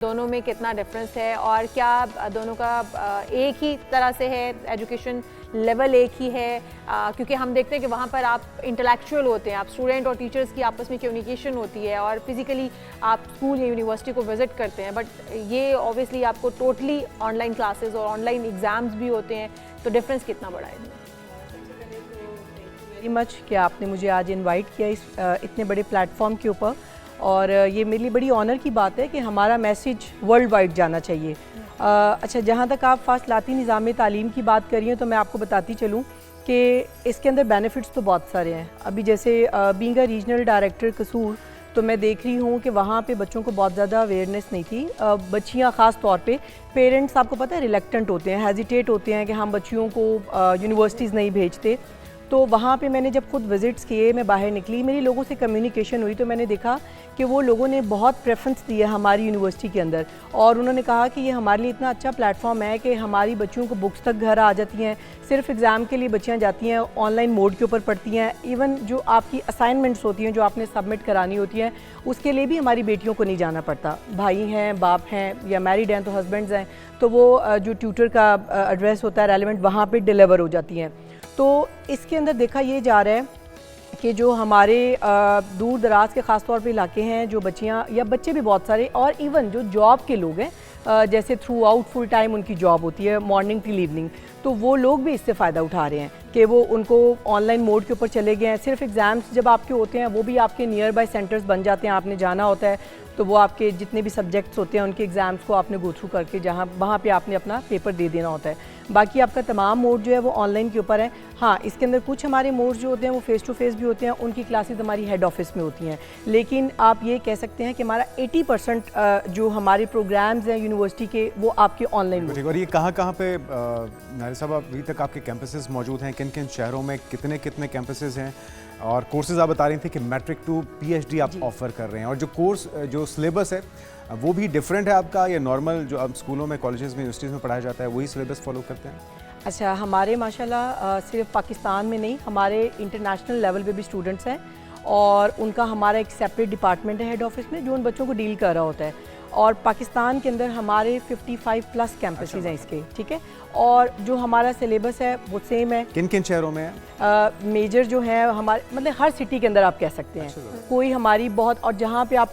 दोनों में कितना डिफरेंस है और क्या दोनों का एक ही तरह से है, एजुकेशन लेवल एक ही है? क्योंकि हम देखते हैं कि वहाँ पर आप इंटेलेक्चुअल होते हैं, आप स्टूडेंट और टीचर्स की आपस में कम्युनिकेशन होती है और फिजिकली आप स्कूल या यूनिवर्सिटी को विजिट करते हैं, बट ये ऑब्वियसली आपको टोटली ऑनलाइन क्लासेस और ऑनलाइन एग्ज़ाम्स भी होते हैं, तो डिफरेंस कितना बड़ा है इनमें? वेरी मच कि आपने मुझे आज इनवाइट किया इस इतने बड़े प्लेटफॉर्म के ऊपर, और ये मेरे लिए बड़ी ऑनर की बात है कि हमारा मैसेज वर्ल्ड वाइड जाना चाहिए। अच्छा, जहाँ तक आप फासलाती निज़ाम तालीम की बात करी हैं तो मैं आपको बताती चलूँ कि इसके अंदर बेनिफिट्स तो बहुत सारे हैं। अभी जैसे बीइंग अ रीजनल डायरेक्टर कसूर, तो मैं देख रही हूँ कि वहाँ पे बच्चों को बहुत ज़्यादा अवेयरनेस नहीं थी। बच्चियाँ ख़ास तौर पे, पेरेंट्स आपको पता है रिलेक्टेंट होते हैं, हेजिटेट होते हैं कि हम बच्चियों को यूनिवर्सिटीज़ नहीं भेजते। तो वहाँ पे मैंने जब खुद विज़िट्स किए, मैं बाहर निकली, मेरी लोगों से कम्युनिकेशन हुई, तो मैंने देखा कि वो लोगों ने बहुत प्रेफरेंस दी है हमारी यूनिवर्सिटी के अंदर, और उन्होंने कहा कि ये हमारे लिए इतना अच्छा प्लेटफॉर्म है कि हमारी बच्चियों को बुक्स तक घर आ जाती हैं, सिर्फ एग्ज़ाम के लिए बच्चियाँ जाती हैं, ऑनलाइन मोड के ऊपर पढ़ती हैं, इवन जो आपकी असाइनमेंट्स होती हैं जो आपने सबमिट करानी होती हैं उसके लिए भी हमारी बेटियों को नहीं जाना पड़ता। भाई हैं, बाप हैं या मैरिड हैं तो हस्बैंड्स हैं, तो वो जो ट्यूटर का एड्रेस होता है रेलिवेंट, वहाँ पर डिलीवर हो जाती हैं। तो इसके अंदर देखा ये जा रहा है कि जो हमारे दूर दराज के ख़ास तौर पे इलाके हैं, जो बच्चियाँ या बच्चे भी बहुत सारे, और इवन जो जॉब के लोग हैं, जैसे थ्रू आउट फुल टाइम उनकी जॉब होती है मॉर्निंग टिल इवनिंग, तो वो लोग भी इससे फ़ायदा उठा रहे हैं कि वो उनको ऑनलाइन मोड के ऊपर चले गए हैं। सिर्फ एग्ज़ाम्स जब आपके होते हैं वो भी आपके नियर बाय सेंटर्स बन जाते हैं, आपने जाना होता है तो वो आपके जितने भी सब्जेक्ट्स होते हैं उनके एग्ज़ाम्स को आपने गो थ्रू करके जहाँ वहाँ पे आपने अपना पेपर दे देना होता है। बाकी आपका तमाम मोड जो है वो ऑनलाइन के ऊपर है। हाँ, इसके अंदर कुछ हमारे मोड्स जो होते हैं वो फ़ेस टू फेस भी होते हैं, उनकी क्लासेस हमारी हेड ऑफिस में होती हैं, लेकिन आप ये कह सकते हैं कि हमारा 80% जो हमारे प्रोग्राम्स हैं यूनिवर्सिटी के वो आपके ऑनलाइन होते हैं। और ये कहाँ पे नाज़िर साहब अभी तक आपके कैंपसेस मौजूद हैं, किन किन शहरों में कितने कितने कैंपसेस हैं, और कोर्सेज आप बता रही थी कि मैट्रिक टू पीएचडी आप ऑफ़र कर रहे हैं, और जो कोर्स जो सिलेबस है वो भी डिफरेंट है आपका, या नॉर्मल जो अब स्कूलों में कॉलेजेस में यूनिवर्सिटीज़ में पढ़ाया जाता है वही सिलेबस फॉलो करते हैं? अच्छा, हमारे माशाल्लाह सिर्फ पाकिस्तान में नहीं, हमारे इंटरनेशनल लेवल पे भी स्टूडेंट्स हैं, और उनका हमारा एक सेपरेट डिपार्टमेंट है हेड ऑफिस में जो उन बच्चों को डील कर रहा होता है। और पाकिस्तान के अंदर हमारे 55 प्लस कैंपसेस हैं इसके, ठीक है, और जो हमारा सिलेबस है वो सेम है। किन किन शहरों में है? मेजर जो है हमारे, मतलब हर सिटी के अंदर आप कह सकते हैं। कोई हमारी बहुत, और जहाँ पे आप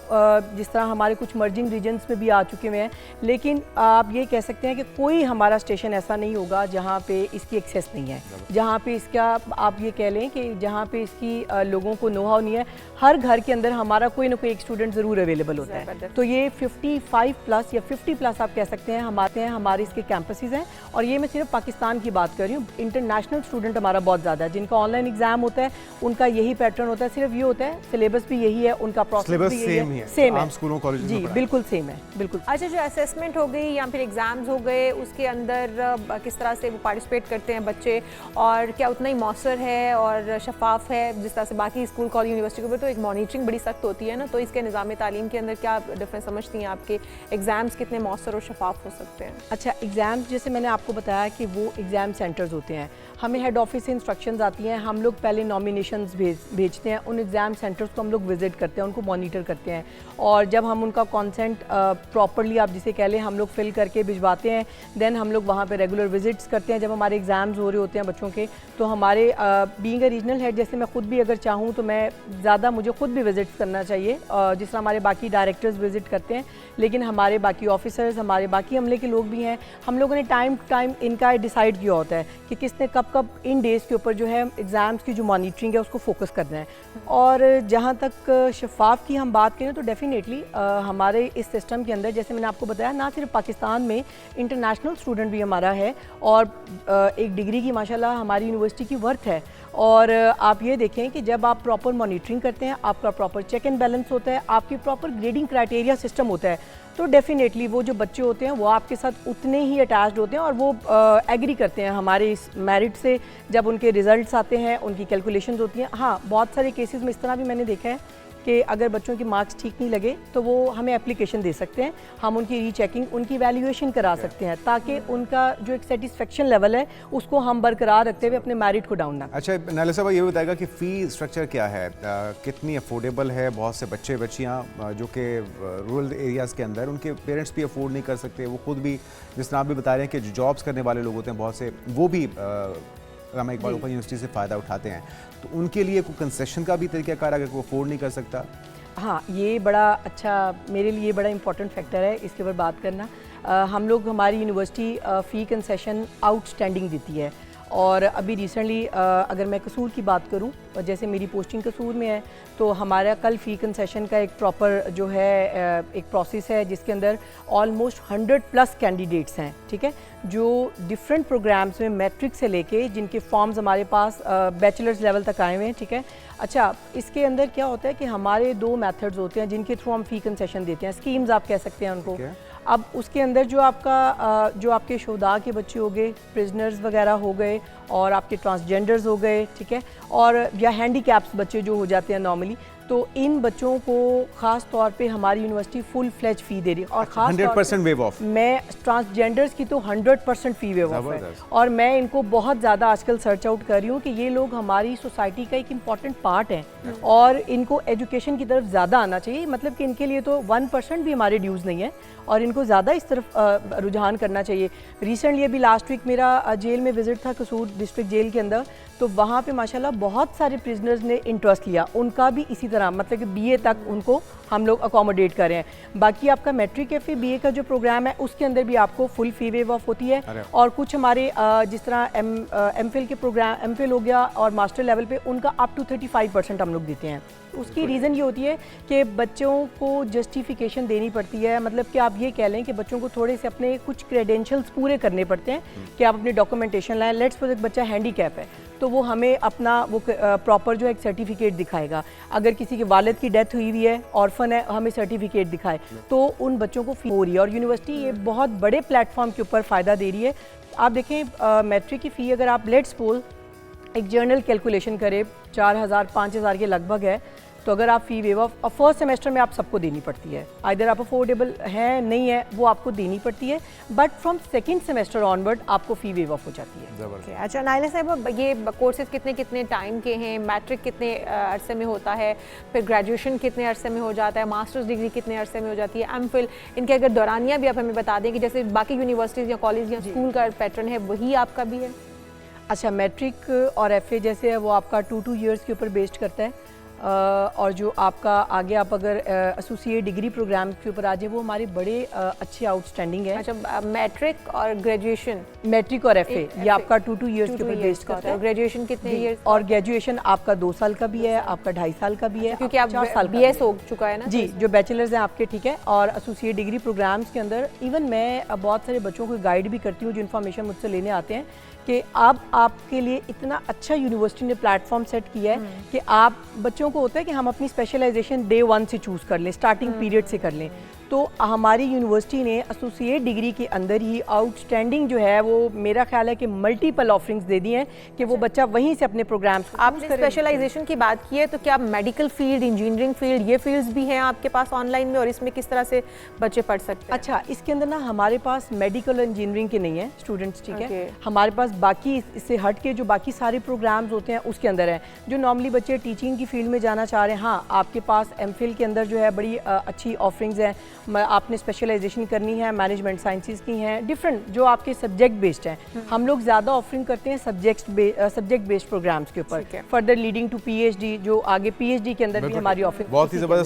जिस तरह हमारे कुछ मर्जिंग रीजन्स में भी आ चुके हुए हैं, लेकिन आप ये कह सकते हैं कि कोई हमारा स्टेशन ऐसा नहीं होगा जहाँ पे इसकी एक्सेस नहीं है, जहाँ पे इसका आप ये कह लें कि जहाँ पे इसकी लोगों को नो हाउ नहीं है। हर घर के अंदर हमारा कोई ना कोई एक स्टूडेंट ज़रूर अवेलेबल होता है। तो ये 55 प्लस या 50 प्लस आप कह सकते हैं हमारे इसके कैंपसेस हैं, और ये मैं सिर्फ पाकिस्तान की बात कर रही हूँ। इंटरनेशनल स्टूडेंट हमारा बहुत ज़्यादा है, जिनका ऑनलाइन एग्जाम होता है उनका यही पैटर्न होता है, सिर्फ ये होता है सिलेबस भी यही है, उनका प्रोसेस भी यही है, सेम है, स्कूलों कॉलेजेस जी बिल्कुल सेम है, बिल्कुल। अच्छा, जो असेसमेंट हो गई या फिर एग्ज़ाम्स हो गए, उसके अंदर किस तरह से वो पार्टिसिपेट करते हैं बच्चे, और क्या उतना ही मौसर है और शफाफ है जिस तरह से बाकी स्कूल कॉलेज यूनिवर्सिटी पर तो एक मॉनिटरिंग बड़ी सख्त होती है ना, तो इसके निज़ाम तालीम के अंदर क्या डिफरेंस समझती हैं? आपके एग्ज़ाम्स कितने मौसर और शफाफ हो सकते हैं? अच्छा, एग्ज़ाम्स जैसे मैंने आपको बताया कि वो एग्ज़ाम सेंटर्स होते हैं, हमें हेड ऑफिस से इंस्ट्रक्शंस आती हैं, हम लोग पहले नॉमिनेशंस भेजते हैं, उन एग्ज़ाम सेंटर्स को हम लोग विज़िट करते हैं, उनको मॉनिटर करते हैं, और जब हम उनका कॉन्सेंट प्रॉपरली आप जिसे कह लें हम लोग फिल करके भिजवाते हैं, देन हम लोग वहाँ पे रेगुलर विजिट्स करते हैं। जब हमारे एग्ज़ाम्स हो रहे होते हैं बच्चों के, तो हमारे बीइंग अ रीजनल हेड, जैसे मैं खुद भी अगर चाहूँ तो मैं ज़्यादा मुझे खुद भी विजिट्स करना चाहिए, जिस तरह हमारे बाकी डायरेक्टर्स विजिट करते हैं, लेकिन हमारे बाकी ऑफिसर्स, हमारे बाकी अमले के लोग भी हैं, हम लोगों ने टाइम टू टाइम इनका डिसाइड किया होता है कि किसने कब कब इन डेज़ के ऊपर जो है एग्ज़ाम्स की जो मॉनिटरिंग है उसको फोकस करना है। और जहाँ तक शफाफ की हम बात करें तो डेफिनेटली हमारे इस सिस्टम के अंदर, जैसे मैंने आपको बताया, ना सिर्फ पाकिस्तान में इंटरनेशनल स्टूडेंट भी हमारा है, और एक डिग्री की माशाल्लाह हमारी यूनिवर्सिटी की वर्थ है। और आप ये देखें कि जब आप प्रॉपर मॉनिटरिंग करते हैं, आपका प्रॉपर चेक एंड बैलेंस होता है, आपकी प्रॉपर ग्रेडिंग क्राइटेरिया सिस्टम होता है, तो डेफिनेटली वो जो बच्चे होते हैं वो आपके साथ उतने ही अटैच्ड होते हैं, और वो एग्री करते हैं हमारे इस मेरिट से। जब उनके रिजल्ट्स आते हैं, उनकी कैलकुलेशंस होती हैं। हाँ, बहुत सारे केसेस में इस तरह भी मैंने देखा है कि अगर बच्चों के मार्क्स ठीक नहीं लगे तो वो हमें एप्लीकेशन दे सकते हैं, हम उनकी रीचेकिंग, उनकी वैल्यूएशन करा सकते हैं, ताकि उनका जो एक सेटिस्फेक्शन लेवल है उसको हम बरकरार रखते हुए अपने मेरिट को डाउन ना। अच्छा नायला साहब ये बताएगा कि फ़ी स्ट्रक्चर क्या है, कितनी अफोर्डेबल है? बहुत से बच्चे बच्चियाँ जो कि रूरल एरियाज़ के अंदर, उनके पेरेंट्स भी अफोर्ड नहीं कर सकते, वो खुद भी, जिस तरह आप भी बता रहे हैं कि जो जॉब्स करने वाले लोग होते हैं बहुत से, वो भी रामा इकबाल ओपन यूनिवर्सिटी से फ़ायदा उठाते हैं, तो उनके लिए कोई कंसेशन का भी तरीक़ाकार अगर वो अफोर्ड नहीं कर सकता? हाँ, ये बड़ा अच्छा, मेरे लिए बड़ा इंपॉर्टेंट फैक्टर है इसके ऊपर बात करना। हम लोग, हमारी यूनिवर्सिटी फ़ी कंसेशन आउटस्टैंडिंग देती है, और अभी रिसेंटली अगर मैं कसूर की बात करूं, जैसे मेरी पोस्टिंग कसूर में है, तो हमारा कल फ़ी कंसेशन का एक प्रॉपर जो है एक प्रोसेस है जिसके अंदर ऑलमोस्ट 100+ कैंडिडेट्स हैं, ठीक है, जो डिफरेंट प्रोग्राम्स में मैट्रिक से लेके, जिनके फॉर्म्स हमारे पास बैचलर्स लेवल तक आए हुए हैं, ठीक है। अच्छा, इसके अंदर क्या होता है कि हमारे 2 मेथड्स होते हैं जिनके थ्रू हम फ़ी कंसेशन देते हैं, स्कीम्स आप कह सकते हैं उनको। अब उसके अंदर जो आपका जो आपके शोधा के बच्चे हो गए, प्रिजनर्स वगैरह हो गए, और आपके ट्रांसजेंडर्स हो गए, ठीक है, और या हैंडीकैप्स बच्चे जो हो जाते हैं नॉर्मली, तो इन बच्चों को ख़ास तौर पे हमारी यूनिवर्सिटी फुल फ्लेज फ़ी दे रही है, और ख़ास 100% वेव ऑफ। मैं ट्रांसजेंडर्स की तो 100% फ़ी वेव ऑफ है, और मैं इनको बहुत ज़्यादा आजकल सर्च आउट कर रही हूँ कि ये लोग हमारी सोसाइटी का एक इम्पॉर्टेंट पार्ट हैं, और इनको एजुकेशन की तरफ ज़्यादा आना चाहिए। मतलब कि इनके लिए तो 1% भी हमारे ड्यूज़ नहीं है, और इनको ज़्यादा इस तरफ रुझान करना चाहिए। रिसेंटली अभी लास्ट वीक मेरा जेल में विज़िट था, कसूर डिस्ट्रिक्ट जेल के अंदर, तो वहाँ पे माशाल्लाह बहुत सारे प्रिजनर्स ने इंटरेस्ट लिया, उनका भी इसी तरह, मतलब कि BA तक उनको हम लोग अकोमोडेट कर रहे हैं। बाकी आपका मैट्रिक या फिर BA का जो प्रोग्राम है उसके अंदर भी आपको फुल फ़ी वेव ऑफ होती है, और कुछ हमारे जिस तरह MPhil के प्रोग्राम, MPhil हो गया और मास्टर लेवल पे, उनका अप टू 35% हम लोग देते हैं। उसकी रीज़न ये होती है कि बच्चों को जस्टिफिकेशन देनी पड़ती है, मतलब कि आप ये कह लें कि बच्चों को थोड़े से अपने कुछ क्रेडेंशियल्स पूरे करने पड़ते हैं कि आप अपने डॉक्यूमेंटेशन लाएं। लेट्स सपोज एक बच्चा हैंडीकैप है, तो वो हमें अपना वो प्रॉपर जो है एक सर्टिफिकेट दिखाएगा। अगर किसी के वालिद की डेथ हुई हुई है, ऑर्फन है, हमें सर्टिफिकेट दिखाए, तो उन बच्चों को फ़ी हो रही है, और यूनिवर्सिटी ये बहुत बड़े प्लेटफॉर्म के ऊपर फ़ायदा दे रही है। आप देखें मैट्रिक की फ़ी अगर आप लेट्स सपोज एक जर्नल कैलकुलेशन करें, 4000-5000 के लगभग है, तो अगर आप फ़ी वेव ऑफ फर्स्ट सेमेस्टर में आप सबको देनी पड़ती है, आइदर आप अफोर्डेबल है नहीं है वो आपको देनी पड़ती है, but from second semester onward आपको फ़ी वेव ऑफ हो जाती है। अच्छा नायला साहब, ये कोर्सेज कितने टाइम के हैं? मैट्रिक कितने अरसे में होता है, फिर ग्रेजुएशन कितने अरसे में हो जाता है, मास्टर्स डिग्री कितने अरसे में हो जाती है, MPhil, इनके अगर दौरानिया भी आप हमें बता दें कि जैसे बाकी यूनिवर्सिटीज़ या कॉलेज या स्कूल का पैटर्न है वही आपका भी है? अच्छा, मैट्रिक और FA जैसे है वो आपका 2 ईयर्स के ऊपर बेस्ड करता है, और जो आपका आगे आप अगर एसोसिएट डिग्री प्रोग्राम के ऊपर आ जाए वो हमारे बड़े अच्छे आउटस्टैंडिंग है। अच्छा, मैट्रिक और ग्रेजुएशन, मैट्रिक और FA ये आपका 2 ईयर्स के ऊपर बेस्ड करता है। ग्रेजुएशन कितने ईयर्स? और ग्रेजुएशन आपका 2 साल का भी है, आपका 2.5 साल का भी है, क्योंकि आप 4 साल BS हो चुका है ना जी, जो बैचलर्स हैं आपके, ठीक है। और एसोसिएट डिग्री प्रोग्राम्स के अंदर इवन मैं बहुत सारे बच्चों को गाइड भी करती हूँ जो इन्फॉर्मेशन मुझसे लेने आते हैं कि अब आपके लिए इतना अच्छा यूनिवर्सिटी ने प्लेटफॉर्म सेट किया है कि आप बच्चों को होता है कि हम अपनी स्पेशलाइजेशन डे 1 से चूज़ कर लें, स्टार्टिंग पीरियड से कर लें। तो हमारी यूनिवर्सिटी ने एसोसिएट डिग्री के अंदर ही आउटस्टैंडिंग जो है वो मेरा ख्याल है कि मल्टीपल ऑफरिंग्स दे दी हैं कि वो बच्चा वहीं से अपने प्रोग्राम्स। आपने स्पेशलाइजेशन की बात की है, तो क्या मेडिकल फील्ड, इंजीनियरिंग फील्ड, ये फील्ड्स भी हैं आपके पास ऑनलाइन में, और इसमें किस तरह से बच्चे पढ़ सकते हैं? अच्छा, इसके अंदर ना हमारे पास मेडिकल इंजीनियरिंग के नहीं है स्टूडेंट्स, ठीक है। हमारे पास बाकी इससे हट के जो बाकी सारे प्रोग्राम्स होते हैं उसके अंदर है, जो नॉर्मली बच्चे टीचिंग की फील्ड में जाना चाह रहे हैं। हाँ, आपके पास MPhil के अंदर जो है बड़ी अच्छी ऑफरिंग्स हैं, आपने स्पेशलाइजेशन करनी है, मैनेजमेंट साइंसेज की हैं, डिफरेंट जो आपके सब्जेक्ट बेस्ड हैं। हम लोग ज़्यादा ऑफरिंग करते हैं सब्जेक्ट बेस्ड प्रोग्राम्स के ऊपर, फर्दर लीडिंग टू PhD, जो आगे PhD के अंदर भी हमारी ऑफरिंग। बहुत ही ज़बरदस्त